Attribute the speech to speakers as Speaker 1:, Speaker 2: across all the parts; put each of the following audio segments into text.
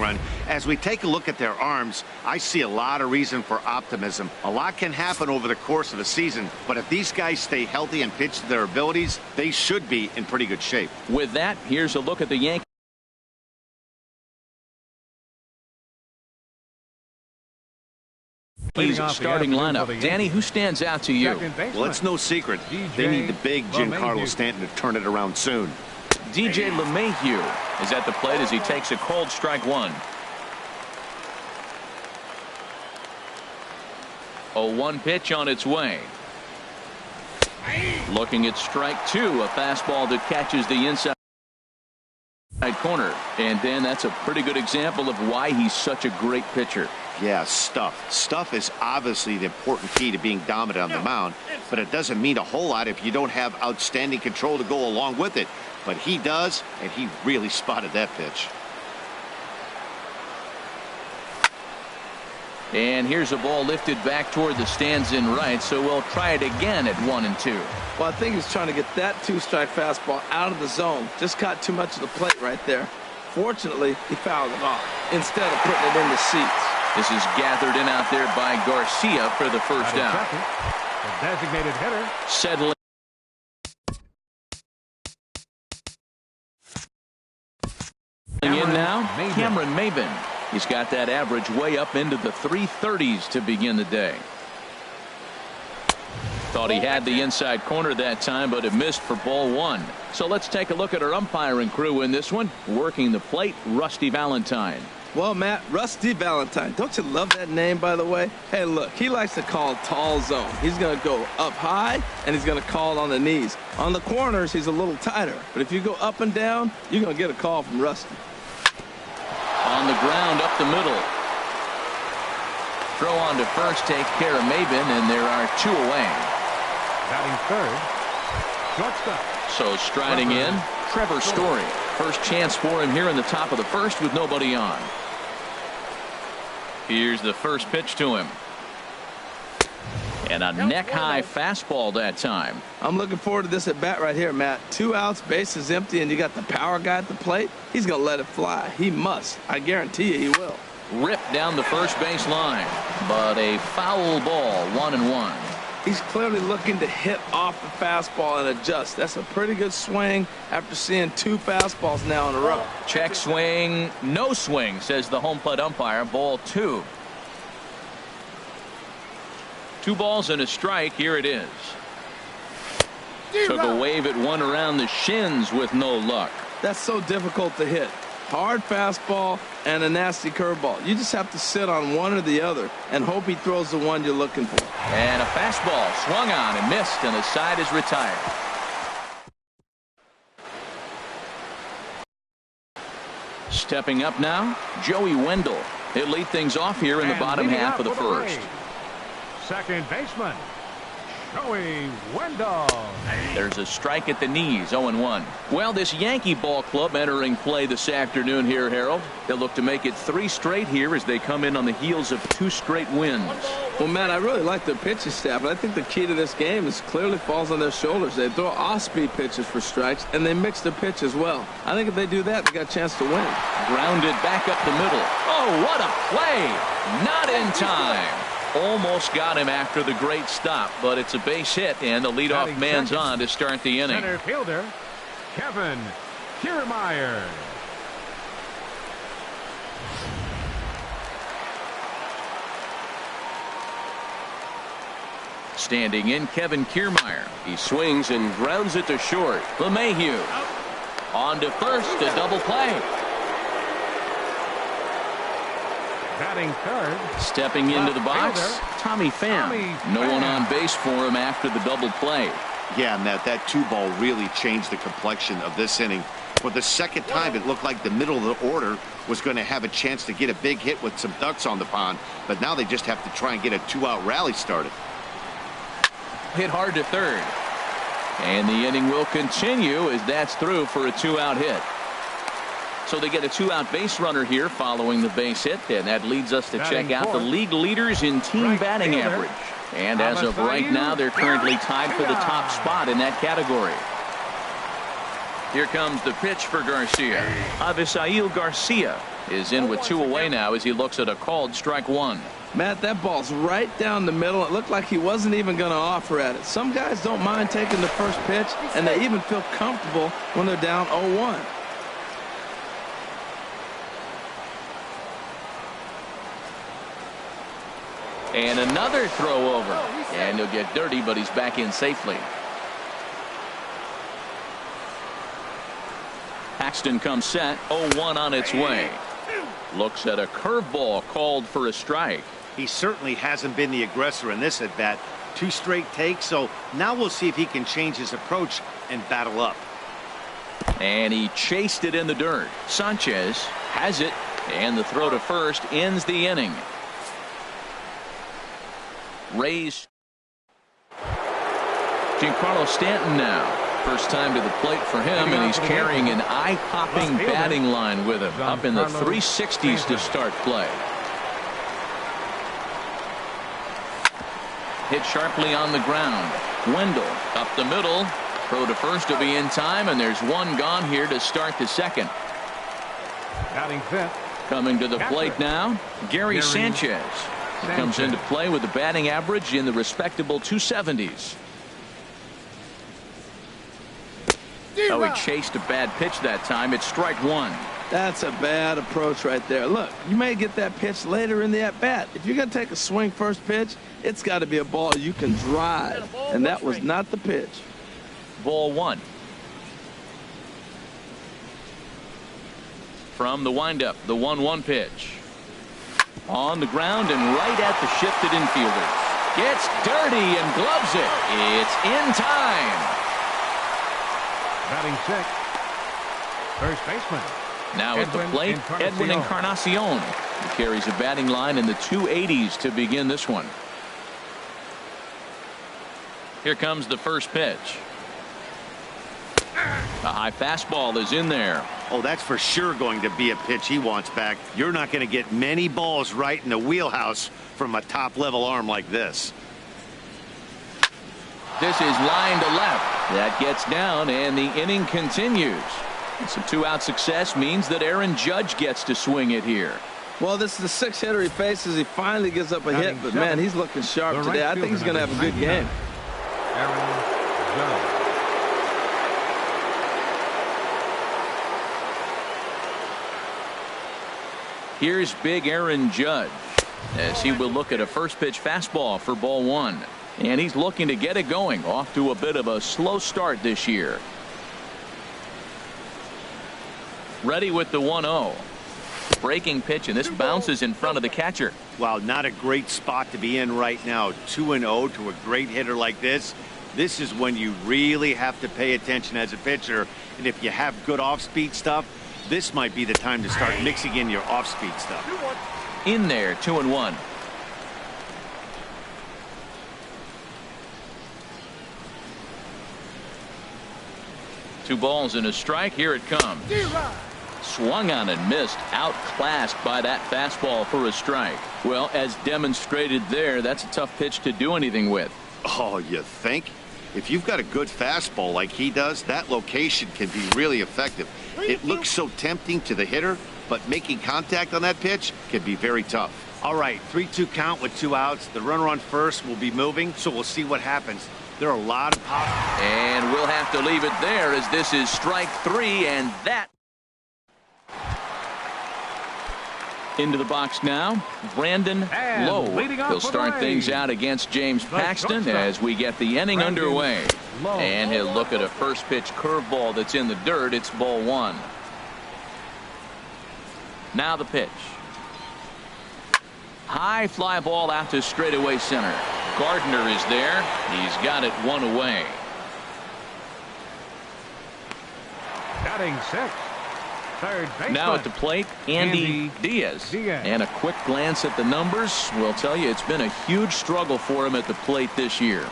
Speaker 1: run. As we take a look at their arms, I see a lot of reason for optimism. A lot can happen over the course of a season, but if these guys stay healthy and pitch to their abilities, they should be in pretty good shape.
Speaker 2: With that, here's a look at the Yankees. Starting lineup. Danny, who stands out to you?
Speaker 1: Well, it's no secret. They need the big Giancarlo Stanton to turn it around soon.
Speaker 2: DJ LeMahieu is at the plate as he takes a cold strike one. 0-1 pitch on its way. Looking at strike two, a fastball that catches the inside corner. And Dan, that's a pretty good example of why he's such a great pitcher.
Speaker 1: Yeah, stuff. Stuff is obviously the important key to being dominant on the mound, but it doesn't mean a whole lot if you don't have outstanding control to go along with it. But he does, and he really spotted that pitch.
Speaker 2: And here's a ball lifted back toward the stands in right, so we'll try it again at 1-2.
Speaker 3: Well, I think he's trying to get that two-strike fastball out of the zone. Just caught too much of the plate right there. Fortunately, he fouled it off instead of putting it in the seats.
Speaker 2: This is gathered in out there by Garcia for the first out.
Speaker 4: The designated hitter.
Speaker 2: Settling in now, Cameron Maybin. He's got that average way up into the 330s to begin the day. Thought he had the inside corner that time, but it missed for ball one. So let's take a look at our umpiring crew in this one. Working the plate, Rusty Valentine.
Speaker 3: Well, Matt, Rusty Valentine. Don't you love that name, by the way? Hey, look, he likes to call tall zone. He's going to go up high, and he's going to call on the knees. On the corners, he's a little tighter. But if you go up and down, you're going to get a call from Rusty.
Speaker 2: On the ground up the middle. Throw on to first takes care of Maybin, and there are two away.
Speaker 4: Batting third, shortstop.
Speaker 2: So striding in, Trevor Story. First chance for him here in the top of the first with nobody on. Here's the first pitch to him. And a neck-high fastball that time.
Speaker 3: I'm looking forward to this at bat right here, Matt. 2 outs, base is empty, and you got the power guy at the plate. He's going to let it fly. He must. I guarantee you he will.
Speaker 2: Ripped down the first base line, but a foul ball, 1-1.
Speaker 3: He's clearly looking to hit off the fastball and adjust. That's a pretty good swing after seeing 2 fastballs now in a row.
Speaker 2: Check swing, no swing, says the home plate umpire. Ball 2. 2 balls and a strike. Here it is. Took a wave at one around the shins with no luck.
Speaker 3: That's so difficult to hit. Hard fastball and a nasty curveball. You just have to sit on one or the other and hope he throws the one you're looking for.
Speaker 2: And a fastball swung on and missed, and the side is retired. Stepping up now, Joey Wendell. He'll lead things off here in the bottom half of the first.
Speaker 4: Second baseman, Joey Wendell.
Speaker 2: There's a strike at the knees, 0-1. Well, this Yankee ball club entering play this afternoon here, Harold. They'll look to make it 3 straight here as they come in on the heels of 2 straight wins.
Speaker 3: Well, Matt, I really like their pitching staff, but I think the key to this game is clearly falls on their shoulders. They throw off-speed pitches for strikes, and they mix the pitch as well. I think if they do that, they got a chance to win.
Speaker 2: Grounded back up the middle. Oh, what a play! Not in time. Almost got him after the great stop, but it's a base hit, and the leadoff man's on to start the inning.
Speaker 4: Center fielder, Kevin Kiermaier.
Speaker 2: Standing in, Kevin Kiermaier. He swings and grounds it to short. LeMahieu on to first, a double play.
Speaker 4: Batting third.
Speaker 2: Stepping into the box, Tommy Pham. No one on base for him after the double play.
Speaker 1: Yeah, Matt, that 2-ball really changed the complexion of this inning. For the second time, it looked like the middle of the order was going to have a chance to get a big hit with some ducks on the pond, but now they just have to try and get a 2-out rally started.
Speaker 2: Hit hard to third. And the inning will continue as that's through for a 2-out hit. So they get a 2-out base runner here following the base hit, and that leads us to check out the league leaders in team batting average. And as of right now, they're currently tied for the top spot in that category. Here comes the pitch for Garcia. Avisail Garcia is in with 2 away now as he looks at a called strike 1.
Speaker 3: Matt, that ball's right down the middle. It looked like he wasn't even going to offer at it. Some guys don't mind taking the first pitch, and they even feel comfortable when they're down 0-1.
Speaker 2: And another throw over. And he'll get dirty, but he's back in safely. Paxton comes set, 0-1 on its way. Looks at a curveball called for a strike.
Speaker 1: He certainly hasn't been the aggressor in this at bat. 2 straight takes, so now we'll see if he can change his approach and battle up.
Speaker 2: And he chased it in the dirt. Sanchez has it, and the throw to first ends the inning. Rays. Giancarlo Stanton now. First time to the plate for him, and he's carrying an eye-popping batting line with him. Up in the 360s to start play. Hit sharply on the ground. Wendell up the middle. Throw to first to be in time, and there's 1 gone here to start the second.
Speaker 4: Batting fifth.
Speaker 2: Coming to the plate now, Gary Sanchez. He comes into play with a batting average in the respectable 270s. Oh, he chased a bad pitch that time. It's strike 1.
Speaker 3: That's a bad approach right there. Look, you may get that pitch later in the at-bat. If you're going to take a swing first pitch, it's got to be a ball you can drive. And that was not the pitch.
Speaker 2: Ball 1. From the windup, the 1-1 pitch. On the ground and right at the shifted infielder. Gets dirty and gloves it. It's in time.
Speaker 4: Batting sixth. First baseman.
Speaker 2: Now at the plate, Edwin Encarnacion. He carries a batting line in the 280s to begin this one. Here comes the first pitch. A high fastball is in there.
Speaker 1: Oh, that's for sure going to be a pitch he wants back. You're not going to get many balls right in the wheelhouse from a top-level arm like this.
Speaker 2: This is line to left. That gets down, and the inning continues. Some 2-out success means that Aaron Judge gets to swing it here.
Speaker 3: Well, this is the 6th hitter he faces. He finally gives up a hit, but man, he's looking sharp today. I think he's going to have a good game.
Speaker 4: Aaron Judge.
Speaker 2: Here's big Aaron Judge as he will look at a first pitch fastball for ball 1. And he's looking to get it going. Off to a bit of a slow start this year. Ready with the 1-0. Breaking pitch, and this bounces in front of the catcher.
Speaker 1: Wow, not a great spot to be in right now. 2-0 to a great hitter like this. This is when you really have to pay attention as a pitcher. And if you have good off-speed stuff, this might be the time to start mixing in your off-speed stuff.
Speaker 2: In there, 2-1. Two balls and a strike. Here it comes. Swung on and missed. Outclassed by that fastball for a strike. Well, as demonstrated there, that's a tough pitch to do anything with.
Speaker 1: Oh, you think? If you've got a good fastball like he does, that location can be really effective. It looks so tempting to the hitter, but making contact on that pitch can be very tough. All right, 3-2 count with 2 outs. The runner on first will be moving, so we'll see what happens. There are a lot of pop.
Speaker 2: And we'll have to leave it there as this is strike 3, and that. Into the box now, Brandon Lowe. He'll start things out against James Paxton as we get the inning underway. And he'll look at a first pitch curveball that's in the dirt. It's ball 1. Now the pitch. High fly ball out to straightaway center. Gardner is there. He's got it 1 away.
Speaker 4: Batting sixth. Third baseman.
Speaker 2: Now at the plate, Andy Diaz. And a quick glance at the numbers will tell you it's been a huge struggle for him at the plate this year.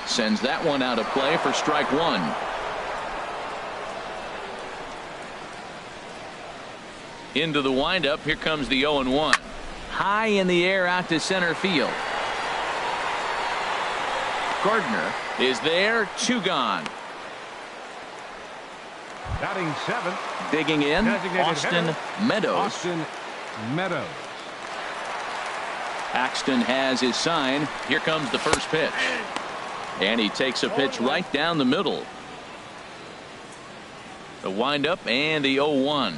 Speaker 2: Sends that one out of play for strike 1. Into the windup. Here comes the 0-1. High in the air out to center field. Gardner is there. 2 gone.
Speaker 4: Batting seventh.
Speaker 2: Digging in,
Speaker 4: Designated
Speaker 2: Austin
Speaker 4: hitter,
Speaker 2: Meadows.
Speaker 4: Austin Meadows.
Speaker 2: Axton has his sign. Here comes the first pitch. And he takes a pitch right down the middle. The windup and the 0-1.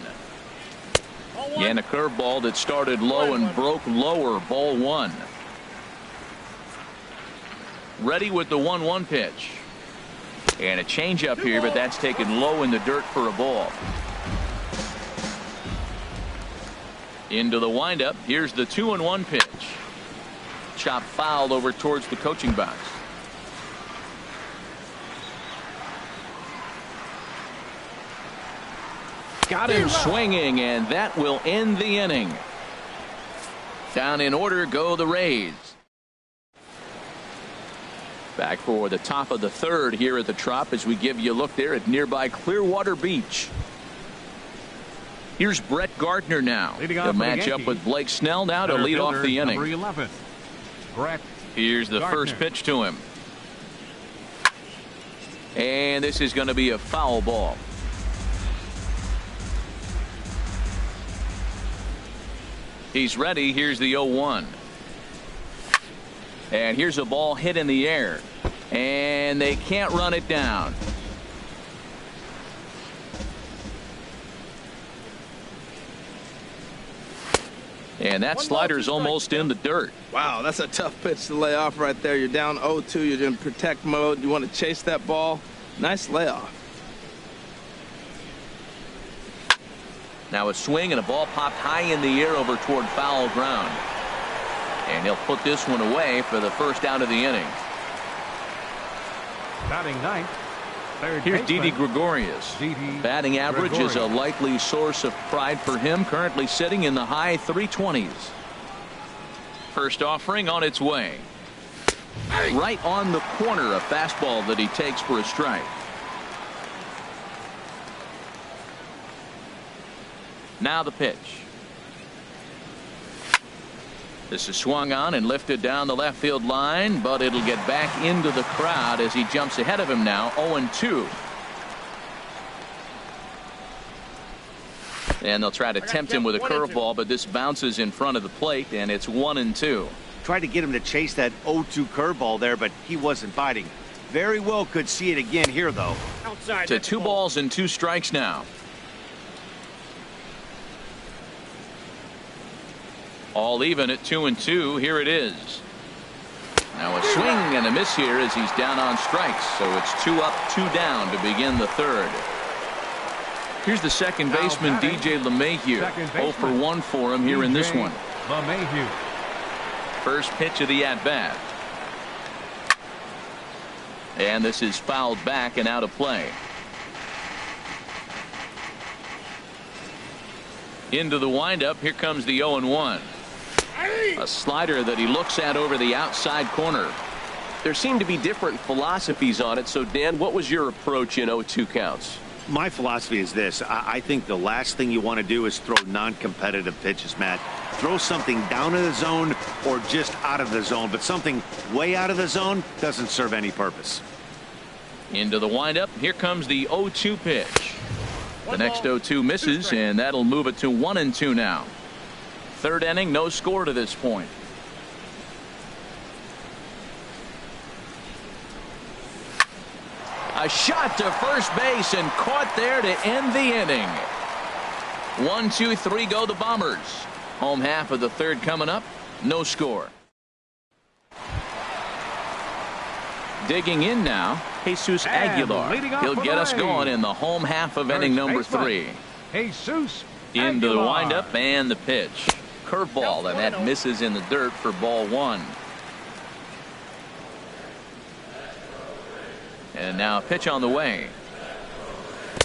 Speaker 2: And a curveball that started low and broke lower. Ball one. Ready with the 1-1 pitch. And a changeup here, but that's taken low in the dirt for a ball. Into the windup. Here's the 2-1 pitch. Chop foul over towards the coaching box. Got him swinging, and that will end the inning. Down in order go the Rays. Back for the top of the third here at the Trop as we give you a look there at nearby Clearwater Beach. Here's Brett Gardner now. The matchup with Blake Snell now to lead off the inning.
Speaker 4: Number 11, Brett
Speaker 2: Here's the
Speaker 4: Gardner.
Speaker 2: first pitch to him. And this is going to be a foul ball. He's ready. Here's the 0-1. And here's a ball hit in the air. And they can't run it down. And that slider's almost in the dirt.
Speaker 3: Wow, that's a tough pitch to lay off right there. You're down 0-2. You're in protect mode. You want to chase that ball. Nice layoff.
Speaker 2: Now a swing and a ball popped high in the air over toward foul ground. And he'll put this one away for the first out of the inning.
Speaker 4: Batting ninth, third
Speaker 2: Here's
Speaker 4: baseman,
Speaker 2: Didi Gregorius.
Speaker 4: Didi
Speaker 2: Batting average is a
Speaker 4: Gregorius.
Speaker 2: likely source of pride for him, currently sitting in the high 320s. First offering on its way. Right on the corner, a fastball that he takes for a strike. Now the pitch. This is swung on and lifted down the left field line, but it'll get back into the crowd as he jumps ahead of him now. 0-2. And they'll try to tempt him with a curveball, but this bounces in front of the plate, and it's 1-2.
Speaker 1: Tried to get him to chase that 0-2 curveball there, but he wasn't biting. Very well could see it again here, though.
Speaker 2: To 2 balls and 2 strikes now. All even at 2-2. Here it is. Now a swing and a miss here as he's down on strikes. So it's 2 up, 2 down to begin the third. Here's the second baseman, DJ LeMahieu. 0 for 1 for him here in this one.
Speaker 4: LeMahieu.
Speaker 2: First pitch of the at-bat. And this is fouled back and out of play. Into the windup. Here comes the 0-1. A slider that he looks at over the outside corner.
Speaker 5: There seem to be different philosophies on it. So, Dan, what was your approach in 0-2 counts?
Speaker 1: My philosophy is this. I think the last thing you want to do is throw non-competitive pitches, Matt. Throw something down in the zone or just out of the zone, but something way out of the zone doesn't serve any purpose.
Speaker 2: Into the windup. Here comes the 0-2 pitch. The next 0-2 misses, and that'll move it to 1-2 now. Third inning, no score to this point. A shot to first base and caught there to end the inning. 1, 2, 3 go the Bombers. Home half of the third coming up. No score. Digging in now, Jesus Aguilar.
Speaker 4: leading off
Speaker 2: He'll
Speaker 4: for
Speaker 2: get
Speaker 4: the
Speaker 2: us
Speaker 4: Rays.
Speaker 2: going in the home half of inning number
Speaker 4: baseman,
Speaker 2: 3.
Speaker 4: Jesus
Speaker 2: Into the
Speaker 4: Aguilar.
Speaker 2: windup and the pitch. Curveball, and that misses in the dirt for ball 1. And now a pitch on the way.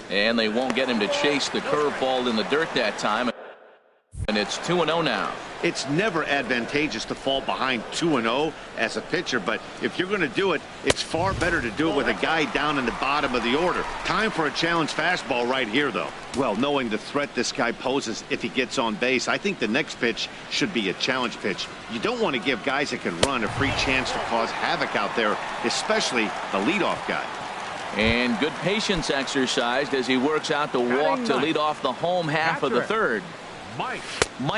Speaker 2: And they won't get him to chase the curveball in the dirt that time. And it's 2-0 now.
Speaker 1: It's never advantageous to fall behind 2-0 as a pitcher, but if you're going to do it, it's far better to do it with a guy down in the bottom of the order. Time for a challenge fastball right here, though. Well, knowing the threat this guy poses if he gets on base, I think the next pitch should be a challenge pitch. You don't want to give guys that can run a free chance to cause havoc out there, especially the leadoff guy.
Speaker 2: And good patience exercised as he works out the walk to lead off the home half of the third. Mike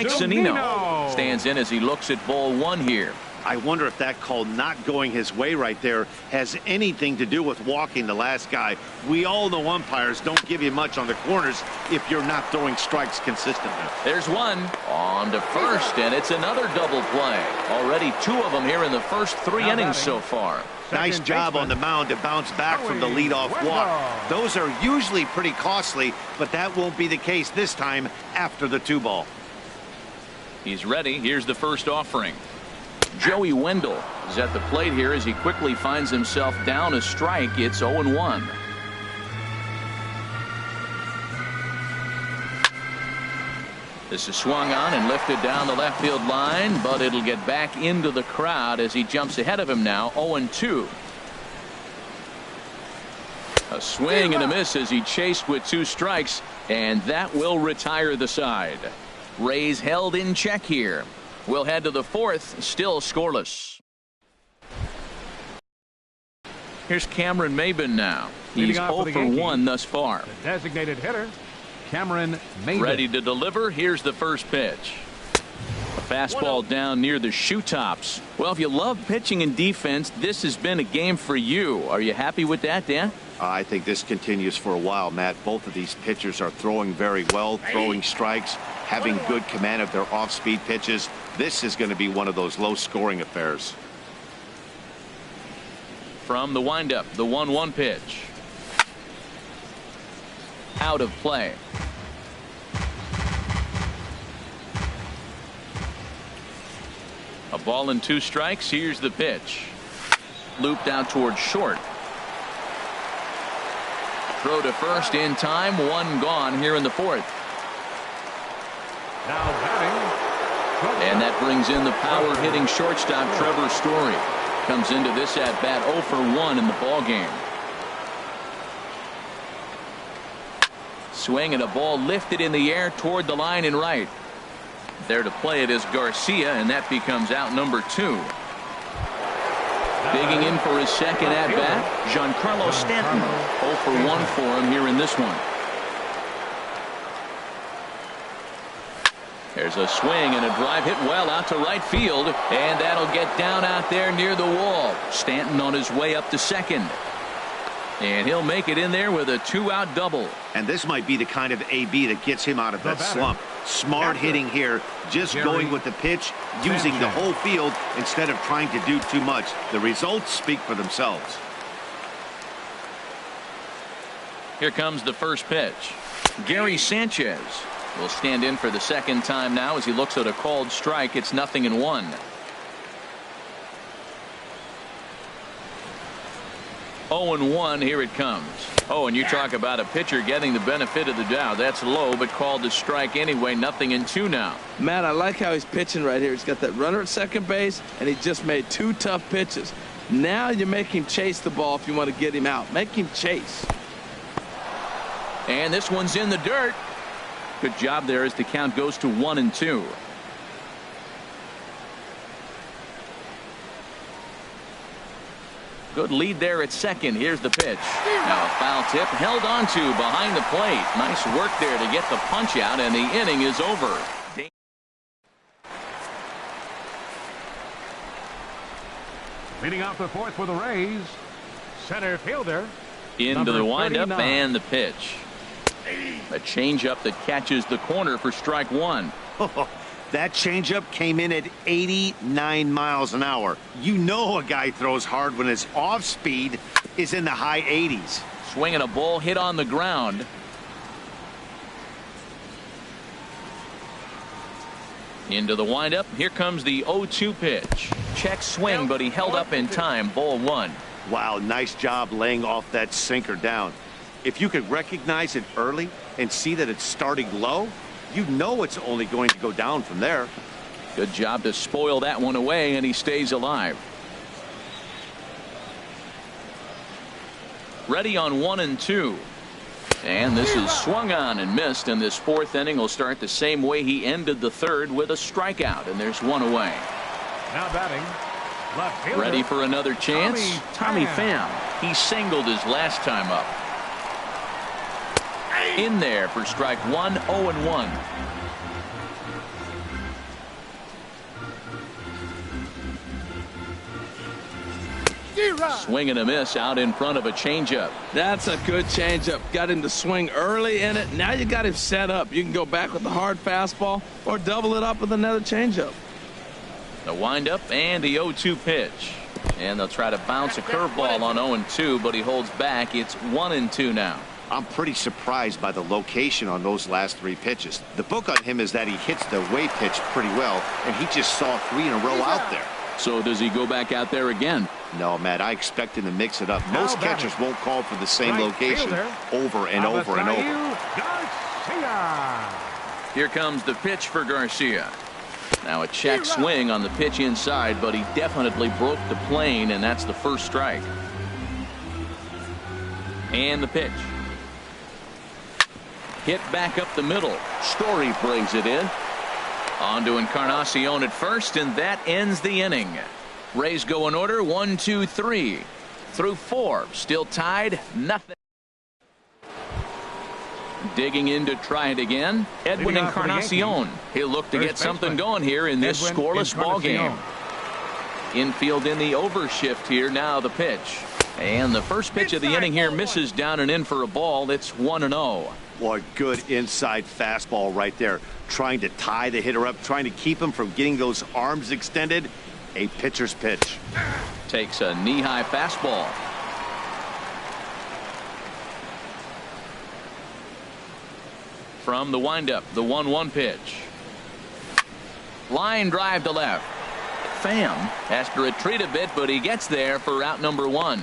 Speaker 2: Zunino stands in as he looks at ball one here.
Speaker 1: I wonder if that call not going his way right there has anything to do with walking the last guy. We all know umpires don't give you much on the corners if you're not throwing strikes consistently.
Speaker 2: There's one on to first, and it's another double play. Already two of them here in the first three innings so far.
Speaker 1: Nice job on the mound to bounce back from the leadoff walk. Those are usually pretty costly, but that won't be the case this time after the 2-ball.
Speaker 2: He's ready. Here's the first offering. Joey Wendell is at the plate here as he quickly finds himself down a strike. It's 0-1. This is swung on and lifted down the left field line, but it'll get back into the crowd as he jumps ahead of him now. 0-2. A swing and a miss as he chased with 2 strikes, and that will retire the side. Rays held in check here. We'll head to the 4th, still scoreless. Here's Cameron Maybin now. He's 0 for 1 thus far.
Speaker 4: The designated hitter, Cameron Maybin.
Speaker 2: Ready to deliver. Here's the first pitch. A fastball down near the shoe tops. Well, if you love pitching and defense, this has been a game for you. Are you happy with that, Dan?
Speaker 1: I think this continues for a while, Matt. Both of these pitchers are throwing very well, throwing strikes, having good command of their off-speed pitches. This is going to be one of those low-scoring affairs.
Speaker 2: From the windup, the 1-1 pitch. Out of play. A ball and 2 strikes. Here's the pitch. Looped out towards short. Throw to first in time. 1 gone here in the 4th.
Speaker 4: Now batting.
Speaker 2: And that brings in the power-hitting shortstop Trevor Story. Comes into this at-bat 0 for 1 in the ballgame. Swing and a ball lifted in the air toward the line and right. There to play it is Garcia, and that becomes out number 2. Digging in for his second at-bat, Giancarlo Stanton. 0 for 1 for him here in this one. There's a swing and a drive hit well out to right field, and that'll get down out there near the wall. Stanton on his way up to second. And he'll make it in there with a 2-out double.
Speaker 1: And this might be the kind of AB that gets him out of that slump. Smart hitting here, just going with the pitch, using the whole field instead of trying to do too much. The results speak for themselves.
Speaker 2: Here comes the first pitch. Gary Sanchez will stand in for the second time now as he looks at a called strike. It's 0-1. 0-1, here it comes. Oh, and you talk about a pitcher getting the benefit of the doubt. That's low, but called a strike anyway. 0-2 now.
Speaker 3: Matt, I like how he's pitching right here. He's got that runner at second base, and he just made 2 tough pitches. Now you make him chase the ball if you want to get him out. Make him chase.
Speaker 2: And this one's in the dirt. Good job there as the count goes to 1-2. Good lead there at second. Here's the pitch. Now a foul tip held on to behind the plate. Nice work there to get the punch out, and the inning is over.
Speaker 4: Leading off the 4th for the Rays, center fielder.
Speaker 2: Into the windup
Speaker 4: 39.
Speaker 2: and the pitch. A changeup that catches the corner for strike 1.
Speaker 1: That changeup came in at 89 miles an hour. You know a guy throws hard when his off speed is in the high 80s.
Speaker 2: Swinging a ball hit on the ground. Into the windup. Here comes the 0-2 pitch. Check swing, but he held up in time. Ball 1.
Speaker 1: Wow, nice job laying off that sinker down. If you could recognize it early and see that it's starting low, you know it's only going to go down from there.
Speaker 2: Good job to spoil that one away, and he stays alive. Ready on 1-2. And this is swung on and missed, and this 4th inning will start the same way he ended the 3rd with a strikeout, and there's 1 away.
Speaker 4: Now batting, left fielder.
Speaker 2: Ready for another chance? Tommy Pham. He singled his last time up. In there for strike one, 0-1. Swing and a miss out in front of a changeup.
Speaker 3: That's a good changeup. Got him to swing early in it. Now you got him set up. You can go back with the hard fastball or double it up with another changeup.
Speaker 2: The windup and the 0-2 pitch. And they'll try to bounce a curveball on 0-2, but he holds back. It's 1-2 now.
Speaker 1: I'm pretty surprised by the location on those last 3 pitches. The book on him is that he hits the way pitch pretty well, and he just saw 3 in a row out there.
Speaker 2: So does he go back out there again?
Speaker 1: No, Matt, I expect him to mix it up. Most catchers won't call for the same location over and over and over.
Speaker 2: Here comes the pitch for Garcia. Now a check swing on the pitch inside, but he definitely broke the plane, and that's the first strike. And the pitch. Hit back up the middle. Story brings it in. On to Encarnacion at first, and that ends the inning. Rays go in order 1, 2, 3 through 4. Still tied, nothing. Digging in to try it again, Edwin Encarnacion. He'll look to get something going here in this scoreless ball game. Infield in the overshift here. Now the pitch. And the first pitch of the inning here misses down and in for a ball. It's 1-0.
Speaker 1: Boy, good inside fastball right there. Trying to tie the hitter up, trying to keep him from getting those arms extended. A pitcher's pitch.
Speaker 2: Takes a knee-high fastball. From the windup, the 1-1 pitch. Line drive to left. Pham has to retreat a bit, but he gets there for out number 1.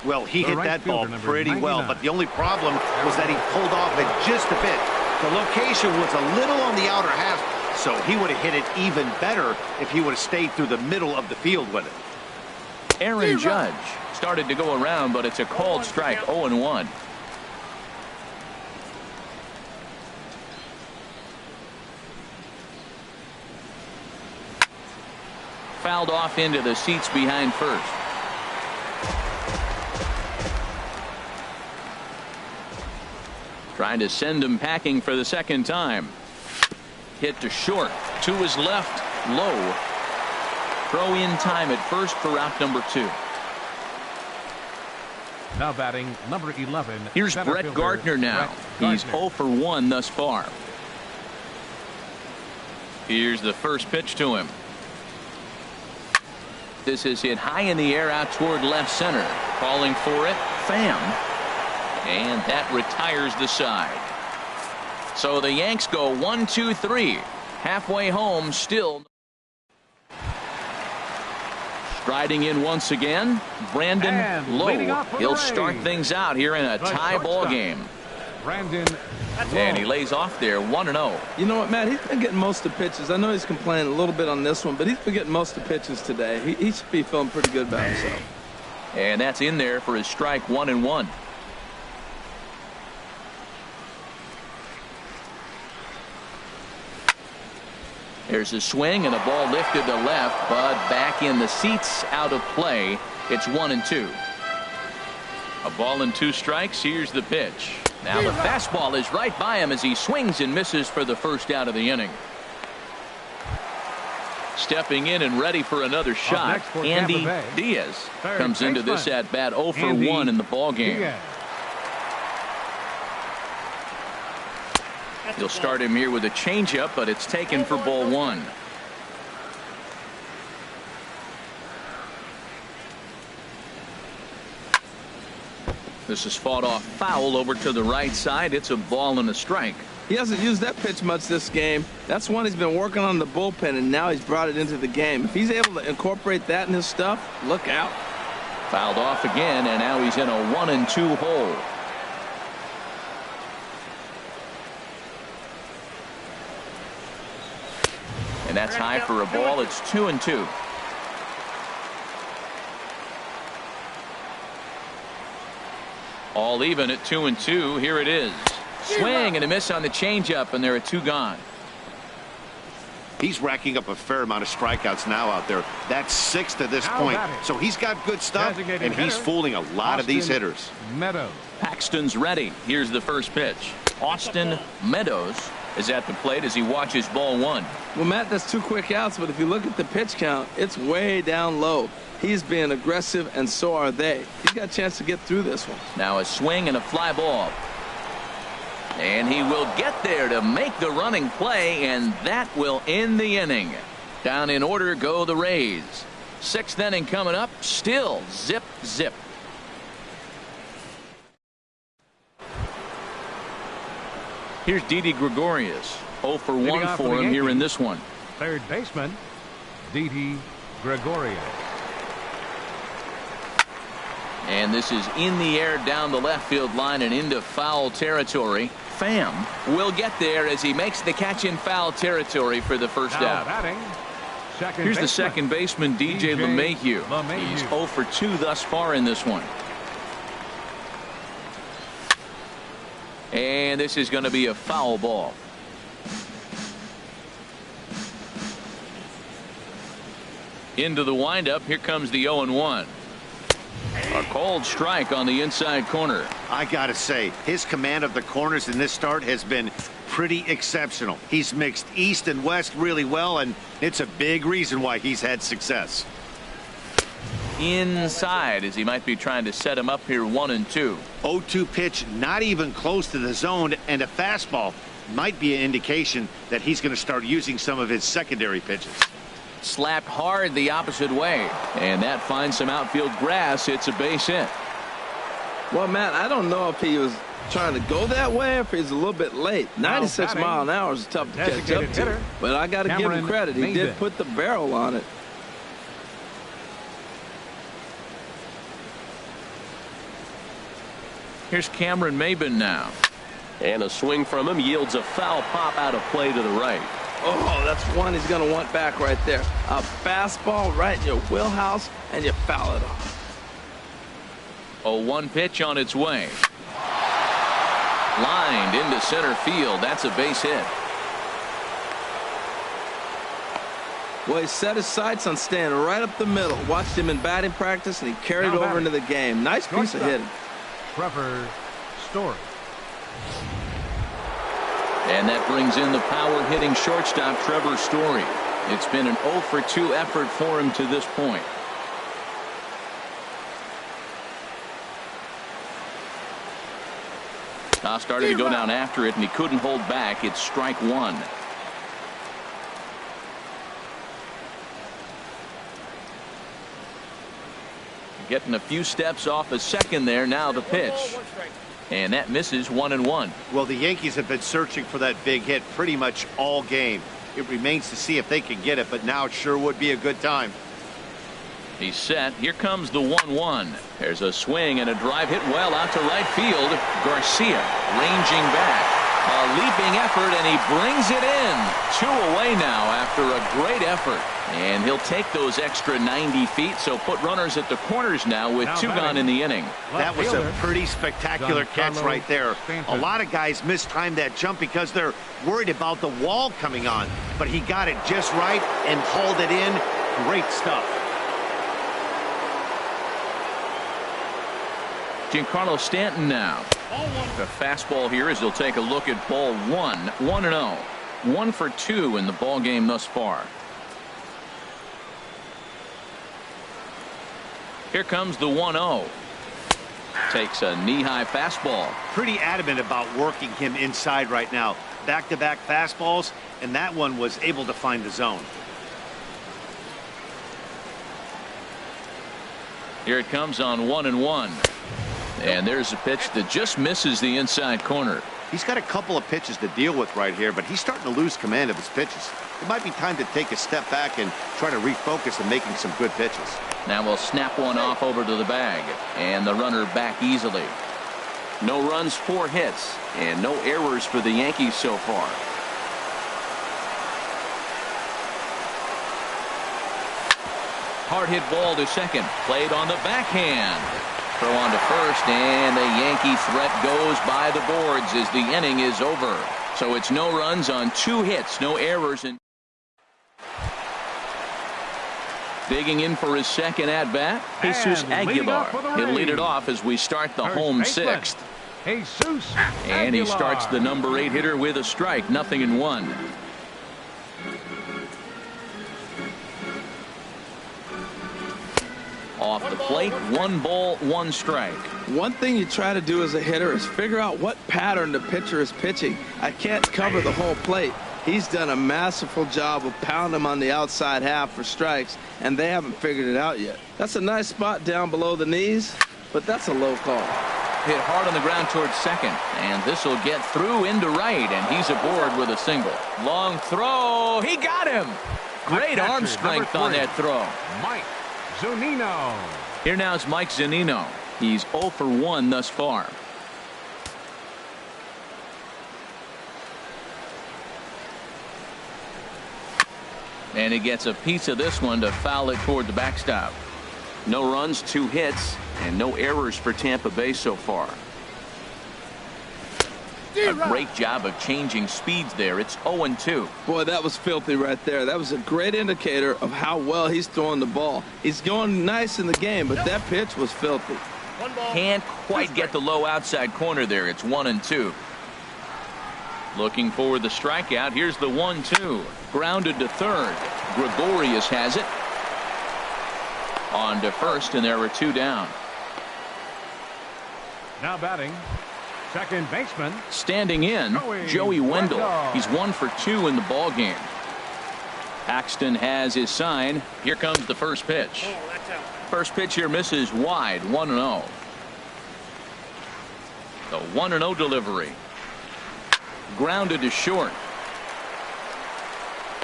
Speaker 1: Well, he hit that ball pretty well, but the only problem was that he pulled off it just a bit. The location was a little on the outer half, so he would have hit it even better if he would have stayed through the middle of the field with it.
Speaker 2: Aaron Judge started to go around, but it's a called strike, 0-1. Fouled off into the seats behind first. Trying to send him packing for the second time. Hit to short. To his left. Low. Throw in time at first for out number 2.
Speaker 4: Now batting number 11.
Speaker 2: Here's Brett Gardner now. He's 0 for 1 thus far. Here's the first pitch to him. This is hit high in the air out toward left center. Calling for it. Pham. And that retires the side. So the Yanks go 1, 2, 3. Halfway home still. Striding in once again, Brandon Lowe. He'll start things out here in a tie ball game.
Speaker 4: Brandon
Speaker 2: And he lays off there 1-0.
Speaker 3: You know what, Matt? He's been getting most of the pitches. I know he's complaining a little bit on this one, but he's been getting most of the pitches today. He should be feeling pretty good about himself.
Speaker 2: And that's in there for his strike 1-1. There's a swing and a ball lifted to left, but back in the seats, out of play. It's 1-2. A ball and 2 strikes. Here's the pitch. Now the fastball is right by him as he swings and misses for the first out of the inning. Stepping in and ready for another shot, Andy Diaz comes into this at bat 0 for 1 in the ball game. He'll start him here with a changeup, but it's taken for ball 1. This is fought off foul over to the right side. It's a ball and a strike.
Speaker 3: He hasn't used that pitch much this game. That's one he's been working on in the bullpen, and now he's brought it into the game. If he's able to incorporate that in his stuff, look out.
Speaker 2: Fouled off again, and now he's in a 1-2 hole. And that's high for a ball. It's 2-2. All even at 2-2. Here it is. Swing and a miss on the changeup, and there are 2 gone.
Speaker 1: He's racking up a fair amount of strikeouts now out there. That's 6 to this
Speaker 4: Now
Speaker 1: point.
Speaker 4: batting.
Speaker 1: So he's got good stuff,
Speaker 4: Designated
Speaker 1: and he's
Speaker 4: hitter,
Speaker 1: fooling a lot of these hitters.
Speaker 4: Meadows.
Speaker 2: Paxton's ready. Here's the first pitch. Austin Meadows is at the plate as he watches ball 1.
Speaker 3: Well, Matt, that's 2 quick outs, but if you look at the pitch count, it's way down low. He's being aggressive, and so are they. He's got a chance to get through this one.
Speaker 2: Now a swing and a fly ball. And he will get there to make the running play, and that will end the inning. Down in order go the Rays. 6th inning coming up. Still zip, zip. Here's Didi Gregorius. 0 for 1 for him here in this one.
Speaker 4: Third baseman, Didi Gregorius.
Speaker 2: And this is in the air down the left field line and into foul territory. Pham will get there as he makes the catch in foul territory for the first
Speaker 4: Now
Speaker 2: out.
Speaker 4: batting, second
Speaker 2: Here's the
Speaker 4: baseman,
Speaker 2: second baseman, DJ LeMahieu. He's 0 for 2 thus far in this one. And this is going to be a foul ball. Into the windup. Here comes the 0-1. A cold strike on the inside corner.
Speaker 1: I gotta say, his command of the corners in this start has been pretty exceptional. He's mixed east and west really well, and it's a big reason why he's had success.
Speaker 2: Inside as he might be trying to set him up here 1-2.
Speaker 1: 0-2 pitch, not even close to the zone, and a fastball might be an indication that he's going to start using some of his secondary pitches.
Speaker 2: Slapped hard the opposite way, and that finds some outfield grass. It's a base hit.
Speaker 3: Well, Matt, I don't know if he was trying to go that way or if he's a little bit late. 96 mile an hour is tough to catch up
Speaker 4: Designated
Speaker 3: to.
Speaker 4: hitter,
Speaker 3: But I got to give him credit. He did
Speaker 4: Maben.
Speaker 3: put the barrel on it.
Speaker 2: Here's Cameron Maben now.
Speaker 5: And a swing from him yields a foul pop out of play to the right.
Speaker 3: Oh, that's one he's going to want back right there. A fastball right in your wheelhouse, and you foul it off.
Speaker 2: 0-1 pitch on its way. Lined into center field. That's a base hit.
Speaker 3: Well, he set his sights on staying right up the middle. Watched him in batting practice, and he carried
Speaker 4: Now
Speaker 3: over into the game. Nice piece of hitting.
Speaker 4: Trevor Story.
Speaker 2: And that brings in the power hitting shortstop Trevor Story. It's been an 0 for 2 effort for him to this point. Started to go down after it, and he couldn't hold back. It's strike 1. Getting a few steps off a second there. Now the pitch. And that misses 1-1.
Speaker 1: Well, the Yankees have been searching for that big hit pretty much all game. It remains to see if they can get it, but now it sure would be a good time.
Speaker 2: He's set. Here comes the 1-1. There's a swing and a drive hit well out to right field. Garcia ranging back. A leaping effort, and he brings it in. 2 away now after a great effort. And he'll take those extra 90 feet, so put runners at the corners now with 2 gone in the inning.
Speaker 1: That was a pretty spectacular catch right there. A lot of guys mistimed that jump because they're worried about the wall coming on. But he got it just right and hauled it in. Great stuff.
Speaker 2: Giancarlo Stanton now. The fastball here as he'll take a look at ball 1. 1-0. 1 for 2 in the ball game thus far. Here comes the 1-0. Takes a knee-high fastball.
Speaker 1: Pretty adamant about working him inside right now. Back-to-back fastballs, and that one was able to find the zone.
Speaker 2: Here it comes on 1-1. And there's a pitch that just misses the inside corner.
Speaker 1: He's got a couple of pitches to deal with right here, but he's starting to lose command of his pitches. It might be time to take a step back and try to refocus on making some good pitches.
Speaker 2: Now we'll snap one off over to the bag, and the runner back easily.
Speaker 5: No runs, 4 hits, and no errors for the Yankees so far.
Speaker 2: Hard hit ball to second. Played on the backhand. Throw on to first, and the Yankee threat goes by the boards as the inning is over. So it's no runs on 2 hits, no errors. Digging in for his second at-bat, Jesus Aguilar. He'll lead it off as we start the home sixth.
Speaker 4: Jesus
Speaker 2: And he
Speaker 4: Aguilar.
Speaker 2: starts the number 8 hitter with a strike, 0-1. Off the plate, 1 ball, 1 strike.
Speaker 3: One thing you try to do as a hitter is figure out what pattern the pitcher is pitching. I can't cover the whole plate. He's done a masterful job of pounding him on the outside half for strikes, and they haven't figured it out yet. That's a nice spot down below the knees, but that's a low call.
Speaker 2: Hit hard on the ground towards second, and this will get through into right, and he's aboard with a single. Long throw. He got him. Great arm strength on that throw.
Speaker 4: Mike Zunino.
Speaker 2: Here now is Mike Zunino. He's 0 for 1 thus far. And he gets a piece of this one to foul it toward the backstop.
Speaker 5: No runs, 2 hits, and no errors for Tampa Bay so far.
Speaker 2: A great job of changing speeds there. It's 0-2.
Speaker 3: Boy, that was filthy right there. That was a great indicator of how well he's throwing the ball. He's going nice in the game, but that pitch was filthy.
Speaker 2: Can't quite get the low outside corner there. It's 1-2. Looking for the strikeout. Here's the 1-2. Grounded to third. Gregorius has it. On to first, and there are 2 down.
Speaker 4: Now batting, second baseman.
Speaker 2: Standing in, Joey Wendell. He's 1 for 2 in the ball game. Paxton has his sign. Here comes the first pitch. First pitch here misses wide, 1-0. The 1-0 delivery. Grounded to short.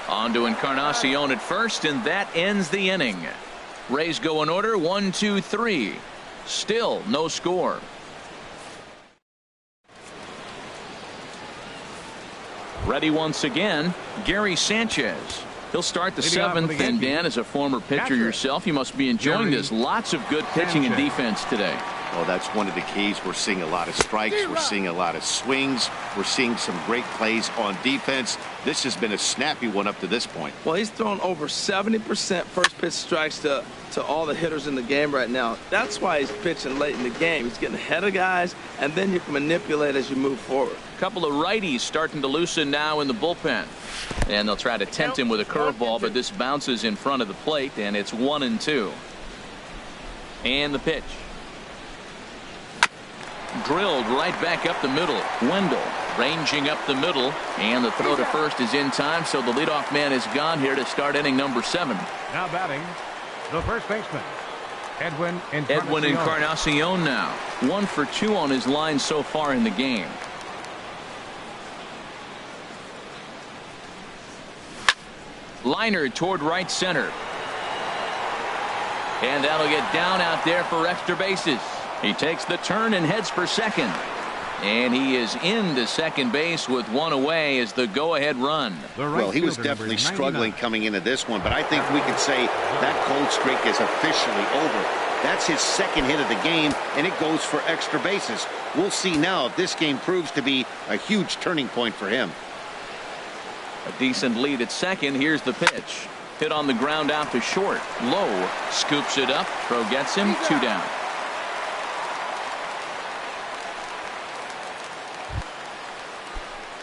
Speaker 2: On to Encarnacion at first, and that ends the inning. Rays go in order, 1, 2, 3. Still no score. Ready once again, Gary Sanchez. He'll start the seventh, and Dan, as a former pitcher yourself, you must be enjoying this. Lots of good pitching and defense today.
Speaker 1: Well, that's one of the keys. We're seeing a lot of strikes. We're seeing a lot of swings. We're seeing some great plays on defense. This has been a snappy one up to this point.
Speaker 3: Well, he's thrown over 70% first pitch strikes to all the hitters in the game right now. That's why he's pitching late in the game. He's getting ahead of guys, and then you can manipulate as you move forward.
Speaker 2: A couple of righties starting to loosen now in the bullpen. And they'll try to tempt him with a curveball, but this bounces in front of the plate, and it's 1-2. And the pitch. Drilled right back up the middle. Wendell ranging up the middle, and the throw to first is in time, so the leadoff man is gone here to start inning number 7.
Speaker 4: Now batting, the first baseman, Edwin
Speaker 2: Encarnacion now. 1 for 2 on his line so far in the game. Liner toward right center. And that'll get down out there for extra bases. He takes the turn and heads for second. And he is into second base with 1 away as the go-ahead run.
Speaker 1: Well, he was definitely struggling coming into this one, but I think we can say that cold streak is officially over. That's his second hit of the game, and it goes for extra bases. We'll see now if this game proves to be a huge turning point for him.
Speaker 2: A decent lead at second. Here's the pitch. Hit on the ground out to short. Low. Scoops it up. Throw gets him. 2 down.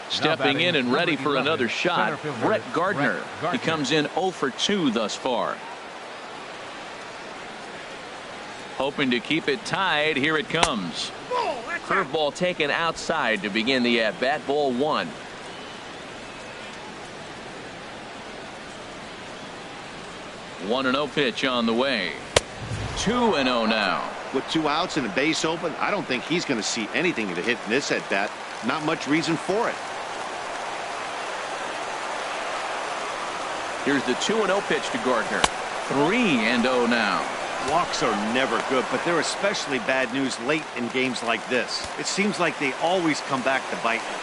Speaker 2: Stepping in and ready for another shot, Brett Gardner. He comes in 0 for 2 thus far. Hoping to keep it tied. Here it comes. Curveball taken outside to begin the at-bat. Ball 1. One 1-0 pitch on the way. 2-0 now.
Speaker 1: With 2 outs and a base open, I don't think he's going to see anything to hit in this at-bat. Not much reason for it.
Speaker 2: Here's the 2-0 pitch to Gardner. 3-0 now.
Speaker 1: Walks are never good, but they're especially bad news late in games like this. It seems like they always come back to bite you.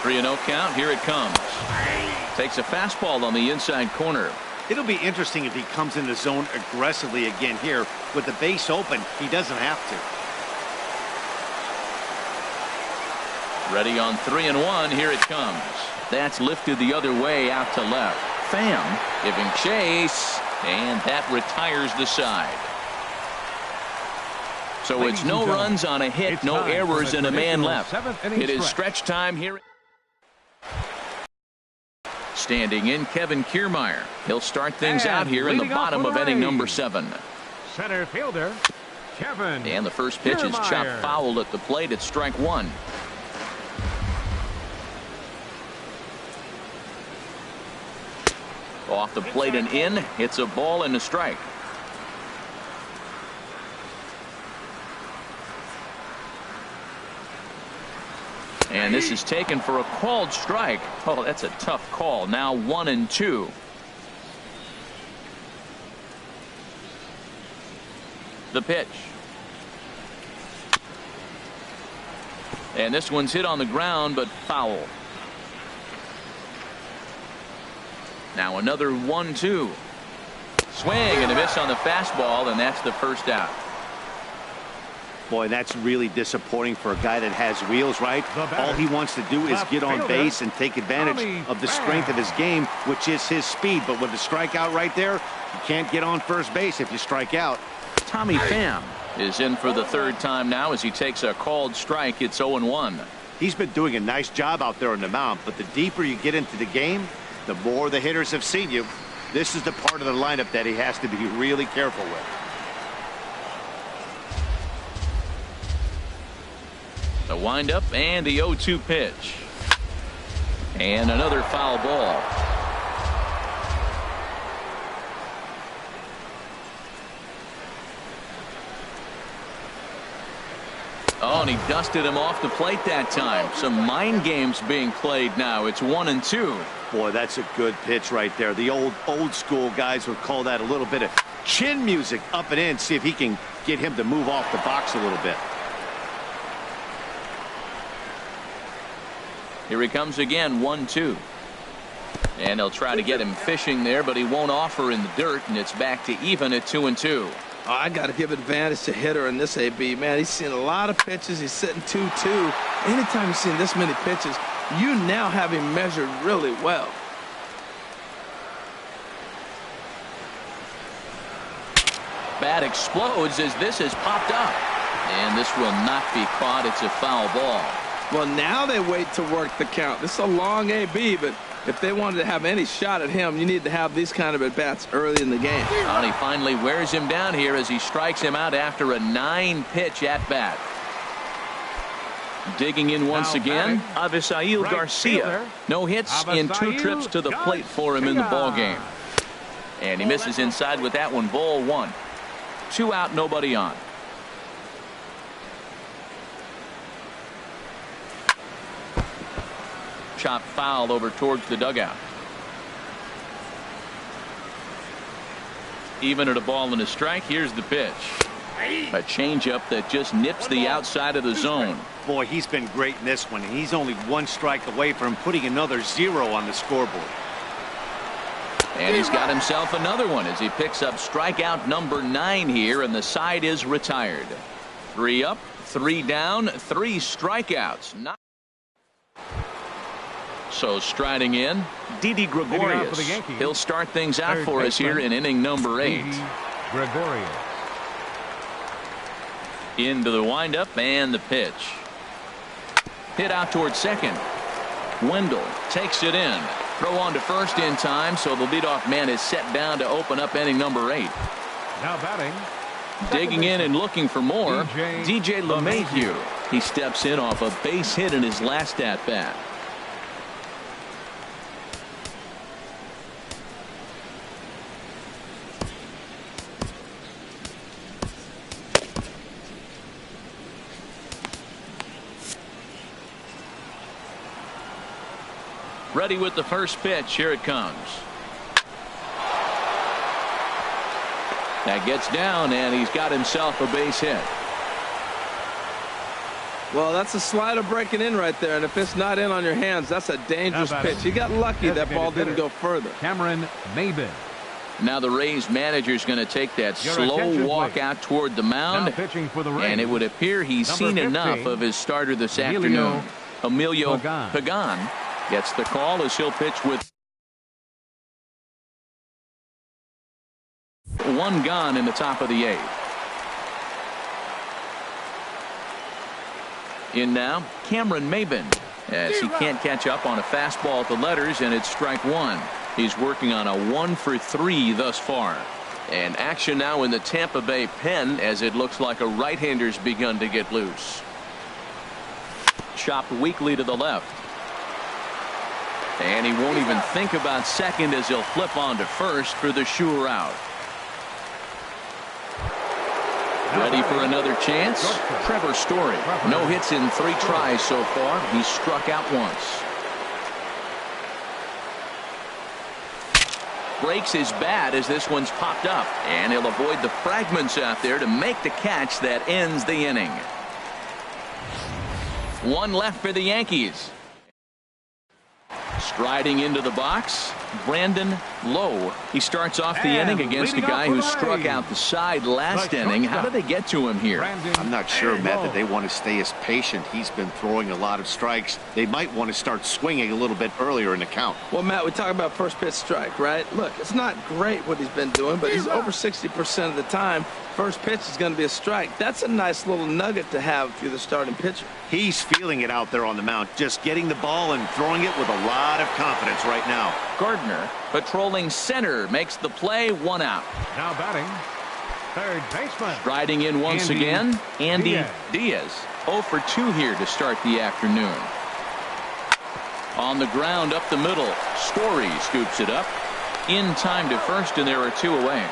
Speaker 2: 3-0 count. Here it comes. Takes a fastball on the inside corner.
Speaker 1: It'll be interesting if he comes in the zone aggressively again here. With the base open, he doesn't have to.
Speaker 2: Ready on 3-1. Here it comes. That's lifted the other way out to left. Pham giving chase, and that retires the side. So it's no runs on a hit, no errors, and a man left. It is stretch time here. Standing in, Kevin Kiermaier. He'll start things out here in the bottom of inning number 7.
Speaker 4: Center fielder, Kevin.
Speaker 2: And the first pitch is chopped foul at the plate at strike 1. Off the plate and in. It's a ball and a strike. And this is taken for a called strike. Oh, that's a tough call. Now 1-2. The pitch. And this one's hit on the ground, but foul. Now another 1-2. Swing and a miss on the fastball, and that's the first out.
Speaker 1: Boy, that's really disappointing for a guy that has wheels, right? All he wants to do is get on base and take advantage of the strength of his game, which is his speed. But with the strikeout right there, you can't get on first base if you strike out.
Speaker 2: Tommy Pham is in for the third time now as he takes a called strike. It's 0-1.
Speaker 1: He's been doing a nice job out there on the mound, but the deeper you get into the game, the more the hitters have seen you. This is the part of the lineup that he has to be really careful with.
Speaker 2: The windup and the 0-2 pitch. And another foul ball. Oh, and he dusted him off the plate that time. Some mind games being played now. It's 1-2.
Speaker 1: Boy, that's a good pitch right there. The old school guys would call that a little bit of chin music up and in. See if he can get him to move off the box a little bit.
Speaker 2: Here he comes again, 1-2. And they'll try to get him fishing there, but he won't offer in the dirt, and it's back to even at 2-2.
Speaker 3: Oh, I got to give advantage to hitter in this AB. Man, he's seen a lot of pitches. He's sitting 2-2. Anytime you've seen this many pitches, you now have him measured really well.
Speaker 2: Bat explodes as this has popped up. And this will not be caught. It's a foul ball.
Speaker 3: Well, now they wait to work the count. This is a long AB, but if they wanted to have any shot at him, you need to have these kind of at-bats early in the game.
Speaker 2: And he finally wears him down here as he strikes him out after a 9-pitch at-bat. Digging in once again, Avisail Garcia. No hits in 2 trips to the plate for him in the ballgame. And he misses inside with that one. Ball 1. 2 out, nobody on. Chop foul over towards the dugout. Even at a ball and a strike. Here's the pitch. A changeup that just nips the outside of the zone.
Speaker 1: Boy, he's been great in this one. He's only 1 strike away from putting another 0 on the scoreboard.
Speaker 2: And he's got himself another one as he picks up strikeout number 9 here, and the side is retired. 3 up, 3 down, 3 strikeouts. So striding in, Didi Gregorius. He'll start things out for us here in inning number 8.
Speaker 4: Gregorius.
Speaker 2: Into the windup and the pitch. Hit out towards second. Wendell takes it in. Throw on to first in time, so the leadoff man is set down to open up inning number 8.
Speaker 4: Now batting.
Speaker 2: Digging in and looking for more, DJ LeMahieu. He steps in off a base hit in his last at-bat. Ready with the first pitch. Here it comes. That gets down, and he's got himself a base hit.
Speaker 3: Well, that's a slider breaking in right there, and if it's not in on your hands, that's a dangerous pitch. You got lucky that ball didn't go further.
Speaker 4: Cameron Maybin.
Speaker 2: Now the Rays manager's going to take that slow walk out toward the mound, and it would appear he's seen enough of his starter this afternoon. Emilio Pagan Gets the call as he'll pitch with one gone in the top of the 8th. In now, Cameron Maben, as he can't catch up on a fastball at the letters, and it's strike 1. He's working on a 1-for-3 thus far. And action now in the Tampa Bay pen, as it looks like a right-hander's begun to get loose. Chopped weakly to the left. And he won't even think about second as he'll flip on to first for the sure out. Ready for another chance? Trevor Story. No hits in 3 tries so far. He's struck out once. Breaks his bat as this one's popped up. And he'll avoid the fragments out there to make the catch that ends the inning. 1 left for the Yankees. Striding into the box, Brandon Lowe. He starts off the inning against a guy who struck out the side last inning. How did they get to him here?
Speaker 1: I'm not sure, Matt, that they want to stay as patient. He's been throwing a lot of strikes. They might want to start swinging a little bit earlier in the count.
Speaker 3: Well, Matt, we talk about first pitch strike, right? Look, it's not great what he's been doing, but he's over 60% of the time. First pitch is going to be a strike. That's a nice little nugget to have if you're the starting pitcher.
Speaker 1: He's feeling it out there on the mound, just getting the ball and throwing it with a lot of confidence right now.
Speaker 2: Gardner, patrolling center, makes the play, 1 out.
Speaker 4: Now batting, third baseman.
Speaker 2: Striding in once again, Andy Diaz. 0 for 2 here to start the afternoon. On the ground up the middle, Story scoops it up. In time to first, and there are 2 away.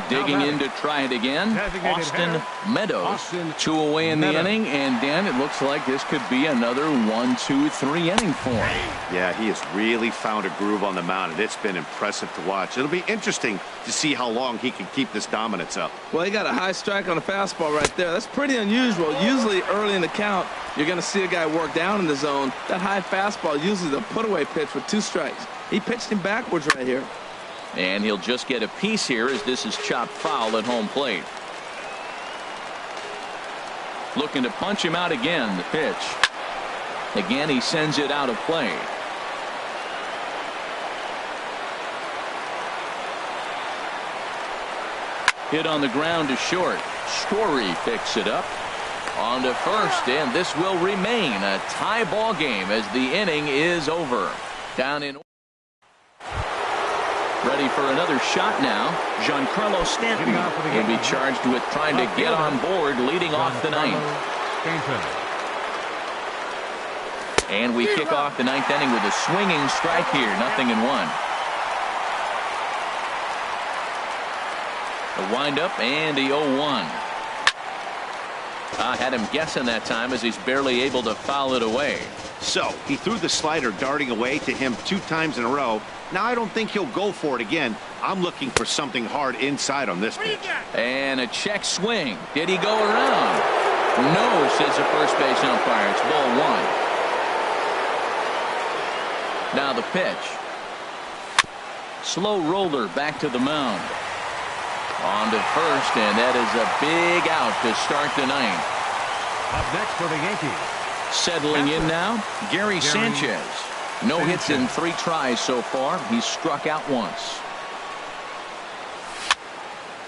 Speaker 2: Digging in to try it again, Austin Meadows. 2 away in the inning, and Dan, it looks like this could be another 1-2-3 inning for him.
Speaker 1: Yeah, he has really found a groove on the mound, and it's been impressive to watch. It'll be interesting to see how long he can keep this dominance up.
Speaker 3: Well, he got a high strike on a fastball right there. That's pretty unusual. Usually early in the count, you're going to see a guy work down in the zone. That high fastball, usually the put-away pitch with 2 strikes. He pitched him backwards right here.
Speaker 2: And he'll just get a piece here as this is chopped foul at home plate. Looking to punch him out again, the pitch. Again, he sends it out of play. Hit on the ground to short. Story picks it up. On to first, and this will remain a tie ball game as the inning is over. Down in. Ready for another shot now. Giancarlo Stanton will be charged with trying to get on board leading off the 9th. And we kick off the 9th inning with a swinging strike here. 0-1. The windup and the 0-1. Had him guessing that time as he's barely able to foul it away.
Speaker 1: So he threw the slider darting away to him 2 times in a row. Now I don't think he'll go for it again. I'm looking for something hard inside on this pitch.
Speaker 2: And a check swing. Did he go around? No, says the first base umpire. It's ball 1. Now the pitch. Slow roller back to the mound. On to first, and that is a big out to start the 9th.
Speaker 4: Up next for the Yankees.
Speaker 2: Settling in now, Gary Sanchez. No hits in 3 tries so far. He's struck out once.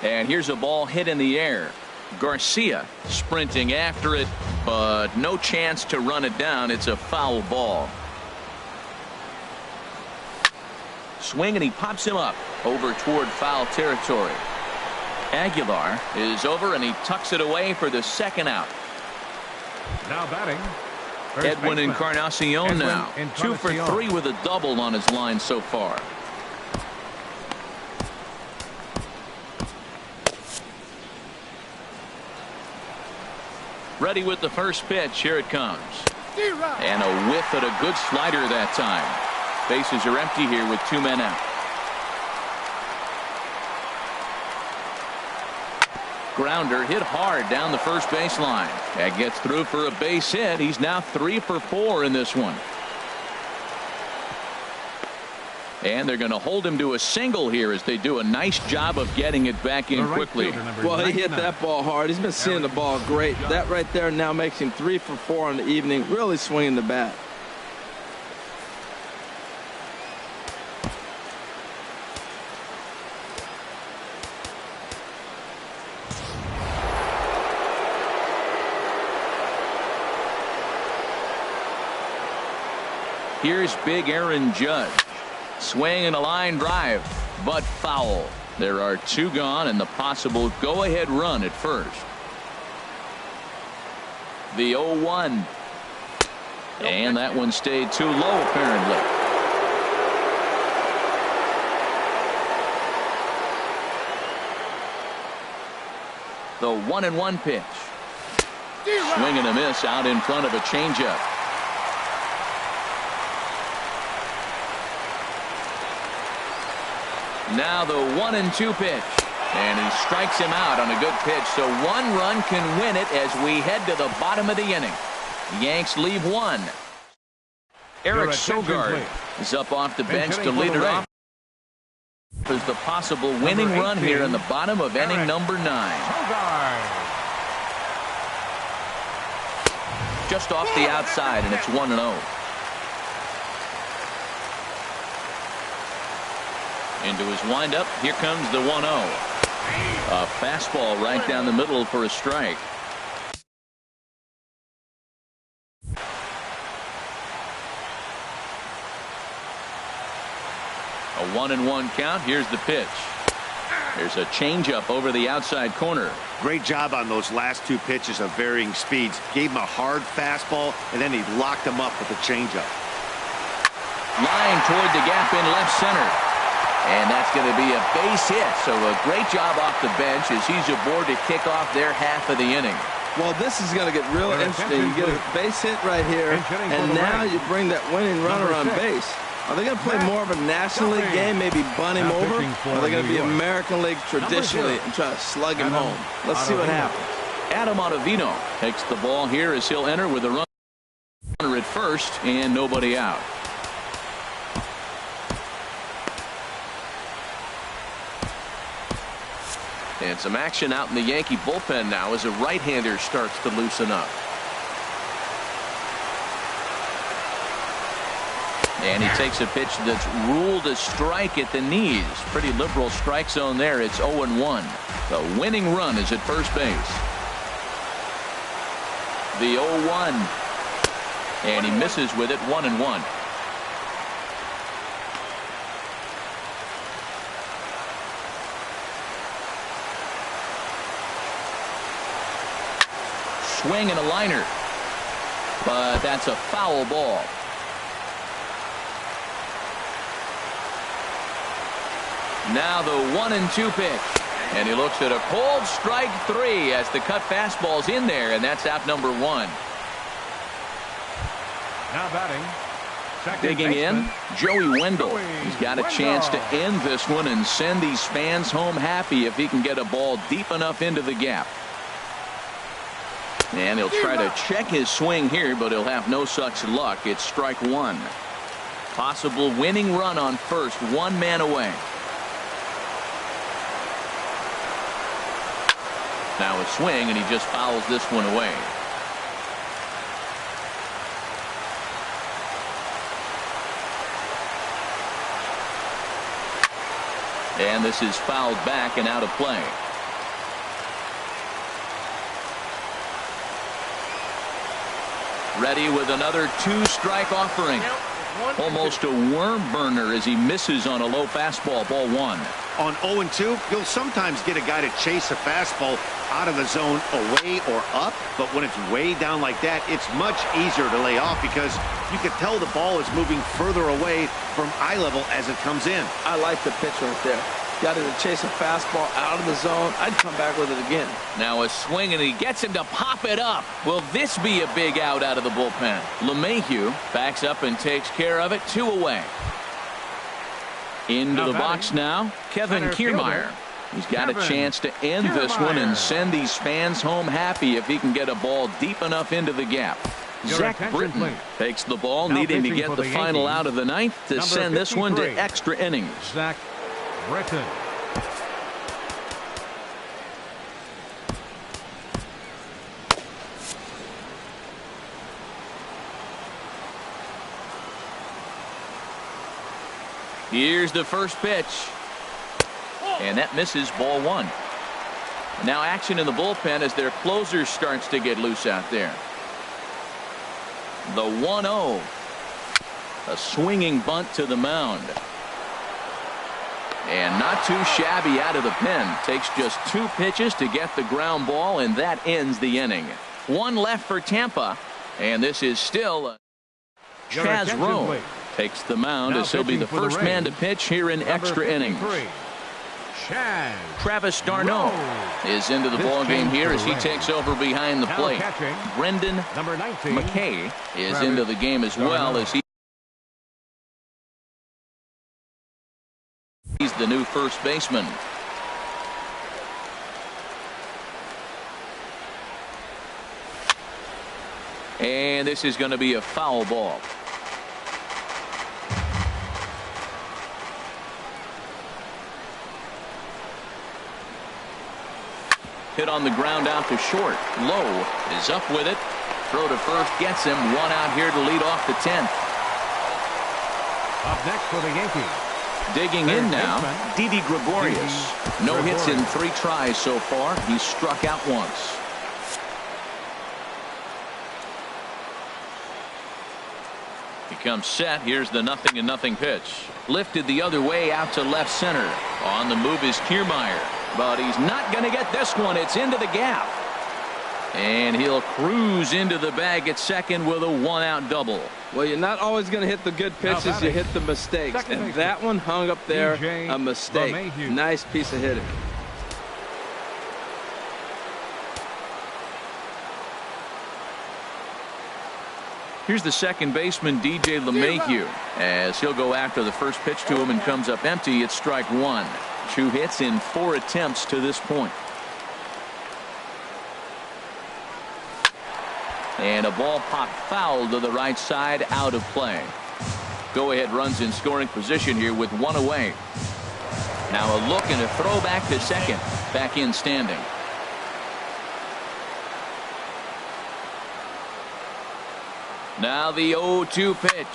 Speaker 2: And here's a ball hit in the air. Garcia sprinting after it, but no chance to run it down. It's a foul ball. Swing, and he pops him up over toward foul territory. Aguilar is over, and he tucks it away for the 2nd out.
Speaker 4: Now batting,
Speaker 2: Edwin Encarnacion now. 2 for 3 with a double on his line so far. Ready with the first pitch. Here it comes. And a whiff at a good slider that time. Bases are empty here with 2 men out. Grounder hit hard down the first baseline. That gets through for a base hit. He's now 3 for 4 in this one. And they're going to hold him to a single here as they do a nice job of getting it back in quickly.
Speaker 3: Well, he hit that ball hard. He's been seeing the ball great. That right there now makes him 3 for 4 on the evening, really swinging the bat.
Speaker 2: Here's big Aaron Judge. Swing and a line drive, but foul. There are 2 gone and the possible go-ahead run at first. The 0-1. And that one stayed too low, apparently. The 1-1 pitch. Swing and a miss out in front of a changeup. Now the 1-2 pitch, and he strikes him out on a good pitch. So 1 run can win it as we head to the bottom of the inning. Yanks leave 1. Eric Sogard is up off the bench to lead it off. There's the possible winning run here in the bottom of inning number 9. Just off the outside, and it's 1-0. Into his windup. Here comes the 1-0. A fastball right down the middle for a strike. A 1-1 count. Here's the pitch. There's a changeup over the outside corner.
Speaker 1: Great job on those last 2 pitches of varying speeds. Gave him a hard fastball, and then he locked him up with a changeup.
Speaker 2: Line toward the gap in left center. And that's going to be a base hit. So a great job off the bench as he's aboard to kick off their half of the inning.
Speaker 3: Well, this is going to get real interesting. You get a base hit right here, and now you bring that winning runner on base. Are they going to play more of a National League game, maybe bunt him over? Or are they going to be American League traditionally and try to slug him home? Let's see what happens.
Speaker 2: Adam Ottavino takes the ball here as he'll enter with a runner at first and nobody out.
Speaker 5: And some action out in the Yankee bullpen now as a right-hander starts to loosen up.
Speaker 2: And he takes a pitch that's ruled a strike at the knees. Pretty liberal strike zone there. It's 0-1. The winning run is at first base. The 0-1. And he misses with it. 1-1. Swing and a liner, but that's a foul ball. Now the 1-2 pitch, and he looks at a cold strike 3 as the cut fastball's in there, and that's out number 1.
Speaker 4: Now batting,
Speaker 2: digging in, Joey Wendell. He's got a chance to end this one and send these fans home happy if he can get a ball deep enough into the gap. And he'll try to check his swing here, but he'll have no such luck. It's strike 1. Possible winning run on first, 1 man away. Now a swing, and he just fouls this one away. And this is fouled back and out of play. Ready with another 2-strike offering. Almost a worm burner as he misses on a low fastball. Ball 1.
Speaker 1: On 0-2, you'll sometimes get a guy to chase a fastball out of the zone away or up, but when it's way down like that, it's much easier to lay off because you can tell the ball is moving further away from eye level as it comes in.
Speaker 3: I like the pitch right there. Got him to chase a fastball out of the zone. I'd come back with it again.
Speaker 2: Now a swing, and he gets him to pop it up. Will this be a big out of the bullpen? LeMahieu backs up and takes care of it. 2 away. Into the box now, Kevin Kiermaier. He's got a chance to end this one and send these fans home happy if he can get a ball deep enough into the gap.
Speaker 4: Your
Speaker 2: Zach
Speaker 4: attention,
Speaker 2: Britton
Speaker 4: please.
Speaker 2: takes the ball,
Speaker 4: Now
Speaker 2: needing to
Speaker 4: pitching
Speaker 2: get
Speaker 4: for
Speaker 2: the
Speaker 4: the
Speaker 2: final
Speaker 4: Yankees,
Speaker 2: out of the ninth to
Speaker 4: number
Speaker 2: send this one to
Speaker 4: 53.
Speaker 2: extra innings.
Speaker 4: Zach Britton.
Speaker 2: Here's the first pitch. And that misses, ball one. Now action in the bullpen as their closer starts to get loose out there. The 1-0. A swinging bunt to the mound. And not too shabby out of the pen. Takes just 2 pitches to get the ground ball, and that ends the inning. 1 left for Tampa, and this is still
Speaker 4: Your
Speaker 2: Chaz
Speaker 4: attention,
Speaker 2: Roan
Speaker 4: please.
Speaker 2: takes the mound
Speaker 4: Now
Speaker 2: as he'll be the
Speaker 4: pitching for the
Speaker 2: first man to
Speaker 4: Rays,
Speaker 2: pitch here in
Speaker 4: number
Speaker 2: extra innings.
Speaker 4: 53, Chaz
Speaker 2: Travis d'Arnaud
Speaker 4: Roan.
Speaker 2: is into the
Speaker 4: This
Speaker 2: ball game
Speaker 4: change
Speaker 2: here
Speaker 4: for
Speaker 2: as
Speaker 4: the
Speaker 2: he
Speaker 4: Rays.
Speaker 2: takes over behind the
Speaker 4: Now
Speaker 2: plate.
Speaker 4: catching,
Speaker 2: Brendan
Speaker 4: number 19,
Speaker 2: McKay is
Speaker 4: Travis
Speaker 2: into the game as well
Speaker 4: d'Arnaud.
Speaker 2: as he's the new first baseman. And this is going to be a foul ball. Hit on the ground out to short. Lowe is up with it. Throw to first gets him. 1 out here to lead off the 10th.
Speaker 4: Up next for the Yankees.
Speaker 2: Digging in now, Didi Gregorius. No hits in 3 tries so far. He's struck out once. He comes set. Here's the 0-0 pitch. Lifted the other way out to left center. On the move is Kiermaier. But he's not going to get this one. It's into the gap. And he'll cruise into the bag at second with a 1-out double.
Speaker 3: Well, you're not always going to hit the good pitches. You hit the mistakes.
Speaker 4: Second
Speaker 3: And
Speaker 4: baseman,
Speaker 3: that one hung up there.
Speaker 4: DJ
Speaker 3: A mistake.
Speaker 4: LeMahieu.
Speaker 3: Nice piece of hitting.
Speaker 2: Here's the second baseman, DJ LeMahieu, as he'll go after the first pitch to him and comes up empty. It's strike 1. 2 hits in 4 attempts to this point. And a ball popped foul to the right side, out of play. Go ahead runs in scoring position here with 1 away. Now a look and a throw back to second. Back in standing. Now the 0-2 pitch.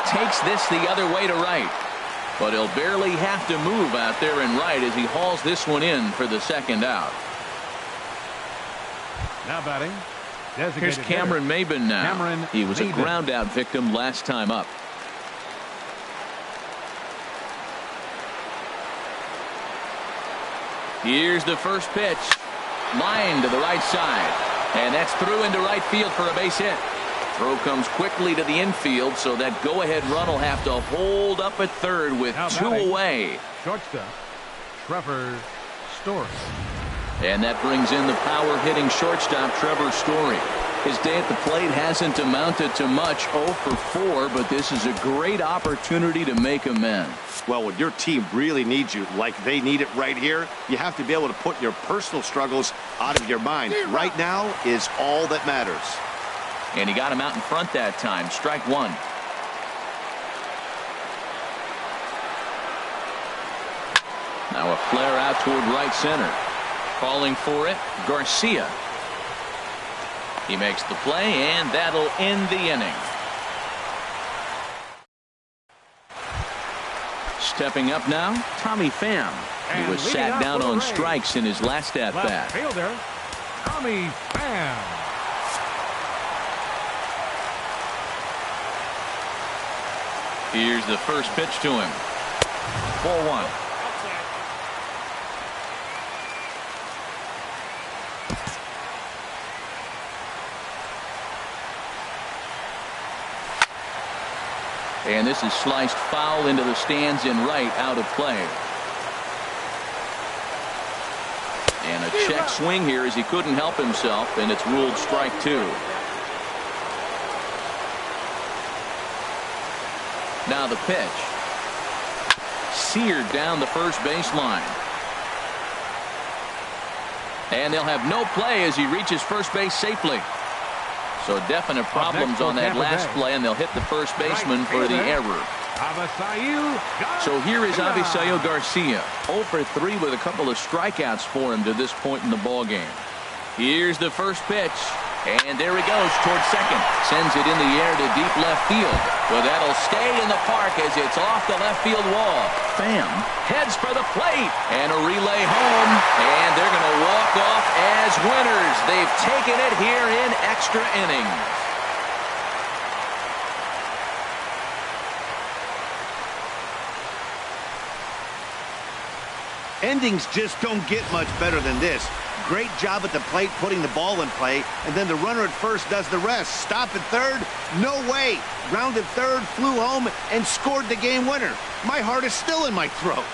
Speaker 2: Takes this the other way to right. But he'll barely have to move out there in right as he hauls this one in for the second out.
Speaker 4: Now batting.
Speaker 2: Here's Cameron Maben now.
Speaker 4: Cameron
Speaker 2: He was a
Speaker 4: Maben.
Speaker 2: ground out victim last time up. Here's the first pitch. Line to the right side. And that's through into right field for a base hit. Throw comes quickly to the infield, so that go-ahead run will have to hold up at third with
Speaker 4: Now
Speaker 2: 2
Speaker 4: batting.
Speaker 2: away.
Speaker 4: Shortstop, Trevor Story.
Speaker 2: And that brings in the power-hitting shortstop, Trevor Story. His day at the plate hasn't amounted to much, 0 for 4, but this is a great opportunity to make amends.
Speaker 1: Well, when your team really needs you, like they need it right here, you have to be able to put your personal struggles out of your mind. Right now is all that matters.
Speaker 2: And he got him out in front that time. Strike 1. Now a flare out toward right center. Calling for it, Garcia. He makes the play, and that'll end the inning. Stepping up now, Tommy Pham. He
Speaker 4: And
Speaker 2: was
Speaker 4: leading
Speaker 2: sat
Speaker 4: off
Speaker 2: down
Speaker 4: for the
Speaker 2: on
Speaker 4: Rays,
Speaker 2: strikes in his last
Speaker 4: Left
Speaker 2: at-bat.
Speaker 4: fielder, Tommy Pham.
Speaker 2: Here's the first pitch to him. Ball 1. And this is sliced foul into the stands in right, out of play. And a check swing here as he couldn't help himself, and it's ruled strike 2. Now the pitch. Seared down the first baseline. And they'll have no play as he reaches first base safely. So definite problems on that last play, and they'll hit the first baseman for the error. So here is Avisail Garcia, 0 for 3 with a couple of strikeouts for him to this point in the ball game. Here's the first pitch, and there he goes towards second. Sends it in the air to deep left field. Well, that'll stay in the park as it's off the left field wall. Pham heads for the plate, and a relay home, and they're going to walk off as winners. They've taken it here in extra innings.
Speaker 1: Endings just don't get much better than this. Great job at the plate putting the ball in play, and then the runner at first does the rest. Stop at third? No way. Grounded third, flew home, and scored the game winner. My heart is still in my throat.